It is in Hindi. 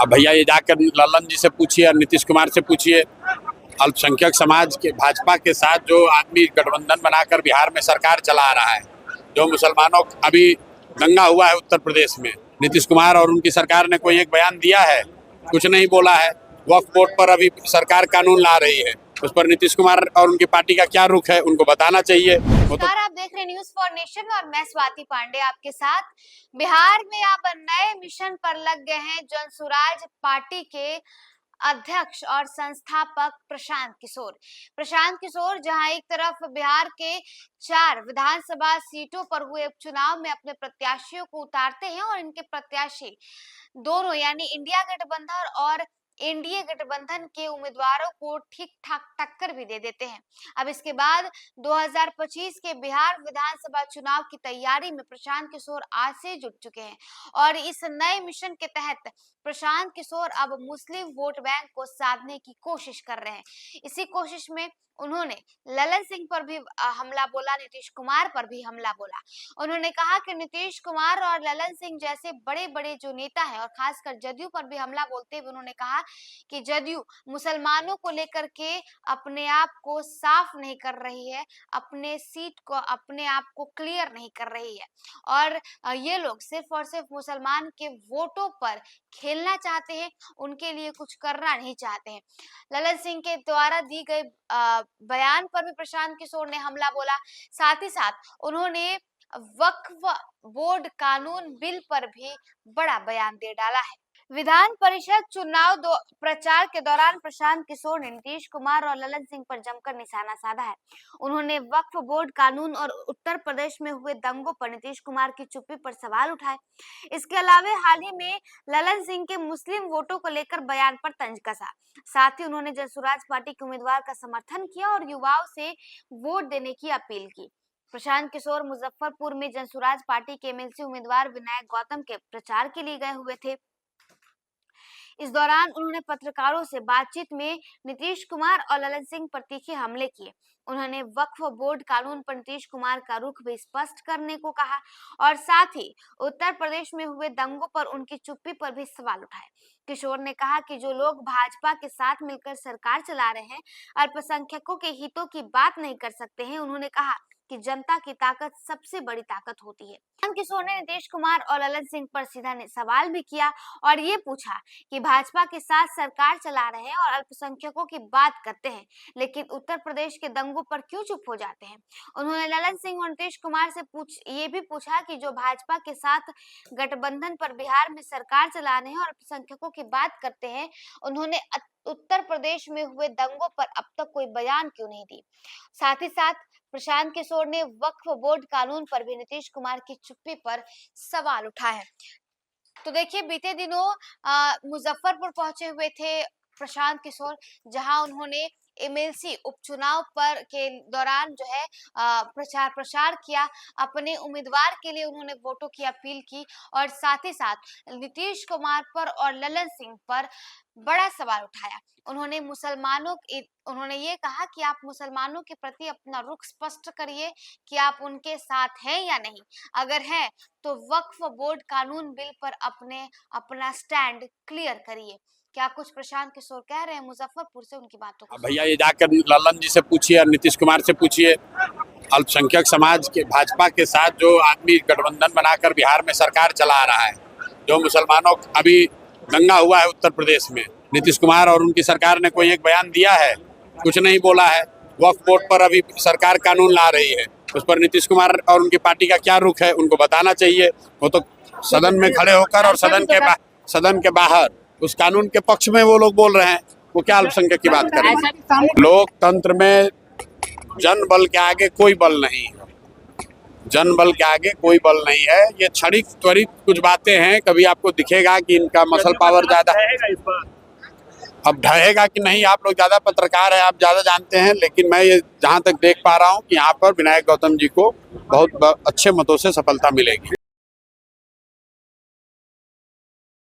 अब भैया ये जाकर ललन जी से पूछिए और नीतीश कुमार से पूछिए, अल्पसंख्यक समाज के भाजपा के साथ जो आदमी गठबंधन बनाकर बिहार में सरकार चला रहा है, जो मुसलमानों अभी दंगा हुआ है उत्तर प्रदेश में, नीतीश कुमार और उनकी सरकार ने कोई एक बयान दिया है? कुछ नहीं बोला है। वक्फ बोर्ड पर अभी सरकार कानून ला रही है, उस पर नीतीश कुमार और उनकी पार्टी का क्या रुख है, उनको बताना चाहिए। आप देख रहे हैं न्यूज़ फॉर नेशन और मैं स्वाति पांडे आपके साथ। बिहार में अब नए मिशन पर लग गए हैं जनसुराज पार्टी के अध्यक्ष और संस्थापक प्रशांत किशोर जहां एक तरफ बिहार के 4 विधानसभा सीटों पर हुए उपचुनाव में अपने प्रत्याशियों को उतारते हैं और इनके प्रत्याशी दोनों यानी इंडिया गठबंधन और एनडीए गठबंधन के उम्मीदवारों को ठीक ठाक टक्कर भी दे देते हैं। अब इसके बाद 2025 के बिहार विधानसभा चुनाव की तैयारी में प्रशांत किशोर आज से जुट चुके हैं और इस नए मिशन के तहत प्रशांत किशोर अब मुस्लिम वोट बैंक को साधने की कोशिश कर रहे हैं। इसी कोशिश में उन्होंने ललन सिंह पर भी हमला बोला, नीतीश कुमार पर भी हमला बोला। उन्होंने कहा कि नीतीश कुमार और ललन सिंह जैसे बड़े बड़े जो नेता हैं और खासकर जदयू पर भी हमला बोलते हुए उन्होंने कहा कि जदयू मुसलमानों को लेकर के अपने आप को साफ नहीं कर रही है, अपने सीट को अपने आप को क्लियर नहीं कर रही है और ये लोग सिर्फ और सिर्फ मुसलमान के वोटों पर खेलना चाहते हैं, उनके लिए कुछ करना नहीं चाहते हैं। ललन सिंह के द्वारा दी गई बयान पर भी प्रशांत किशोर ने हमला बोला। साथ ही साथ उन्होंने वक्फ बोर्ड कानून बिल पर भी बड़ा बयान दे डाला है। विधान परिषद चुनाव प्रचार के दौरान प्रशांत किशोर ने नीतीश कुमार और ललन सिंह पर जमकर निशाना साधा है। उन्होंने वक्फ बोर्ड कानून और उत्तर प्रदेश में हुए दंगों पर नीतीश कुमार की चुप्पी पर सवाल उठाए। इसके अलावा हाल ही में ललन सिंह के मुस्लिम वोटों को लेकर बयान पर तंज कसा। साथ ही उन्होंने जनसुराज पार्टी के उम्मीदवार का समर्थन किया और युवाओं से वोट देने की अपील की। प्रशांत किशोर मुजफ्फरपुर में जनसुराज पार्टी के एमएलसी उम्मीदवार विनायक गौतम के प्रचार के लिए गए हुए थे। इस दौरान उन्होंने पत्रकारों से बातचीत में नीतीश कुमार और ललन सिंह पर तीखे हमले किए। उन्होंने वक्फ बोर्ड कानून पर नीतीश कुमार का रुख भी स्पष्ट करने को कहा और साथ ही उत्तर प्रदेश में हुए दंगों पर उनकी चुप्पी पर भी सवाल उठाए। किशोर ने कहा कि जो लोग भाजपा के साथ मिलकर सरकार चला रहे हैं, अल्पसंख्यकों के हितों की बात नहीं कर सकते हैं। उन्होंने कहा कि जनता की ताकत सबसे बड़ी ताकत होती है। प्रशांत किशोर ने नीतीश कुमार और ललन सिंह पर सीधा सवाल भी किया और ये पूछा कि भाजपा के साथ सरकार चला रहे हैं और अल्पसंख्यकों की बात करते हैं, लेकिन उत्तर प्रदेश के दंगों पर क्यों चुप हो जाते हैं। उन्होंने ललन सिंह और नीतीश कुमार से ये भी पूछा कि जो भाजपा के साथ गठबंधन पर बिहार में सरकार चला रहे हैं और अल्पसंख्यकों की बात करते हैं, उन्होंने उत्तर प्रदेश में हुए दंगों पर अब तक कोई बयान क्यों नहीं दी। साथ ही साथ प्रशांत किशोर ने वक्फ बोर्ड कानून पर भी नीतीश कुमार की चुप्पी पर सवाल उठाए हैं। तो देखिए, बीते दिनों मुजफ्फरपुर पहुंचे हुए थे प्रशांत किशोर, जहां उन्होंने एमएलसी उपचुनाव पर के दौरान जो है प्रचार किया। अपने उम्मीदवार के लिए उन्होंने वोटों की अपील की और साथ ही साथ नीतीश कुमार पर और ललन सिंह पर बड़ा सवाल उठाया। उन्होंने ये कहा कि आप मुसलमानों के प्रति अपना रुख स्पष्ट करिए कि आप उनके साथ हैं या नहीं। अगर हैं तो वक्फ बोर्ड कानून बिल पर अपना स्टैंड क्लियर करिए। क्या कुछ प्रशांत किशोर कह रहे हैं मुजफ्फरपुर से, उनकी बातों को भैया ये जाकर ललन जी से पूछिए और नीतीश कुमार से पूछिए, अल्पसंख्यक समाज के भाजपा के साथ जो आदमी गठबंधन बनाकर बिहार में सरकार चला रहा है, जो मुसलमानों अभी दंगा हुआ है उत्तर प्रदेश में, नीतीश कुमार और उनकी सरकार ने कोई एक बयान दिया है? कुछ नहीं बोला है। वक्फ बोर्ड पर अभी सरकार कानून ला रही है, उस पर नीतीश कुमार और उनकी पार्टी का क्या रुख है, उनको बताना चाहिए। वो तो सदन में खड़े होकर और सदन के बाहर उस कानून के पक्ष में वो लोग बोल रहे हैं, वो क्या अल्पसंख्यक की बात करेंगे। लोकतंत्र में जन बल के आगे कोई बल नहीं है, जन बल के आगे कोई बल नहीं है। ये क्षणिक त्वरित कुछ बातें हैं, कभी आपको दिखेगा कि इनका मसल पावर ज्यादा है, अब ढहेगा कि नहीं, आप लोग ज्यादा पत्रकार हैं, आप ज्यादा जानते हैं। लेकिन मैं ये जहाँ तक देख पा रहा हूँ कि यहाँ पर विनायक गौतम जी को बहुत अच्छे मतों से सफलता मिलेगी।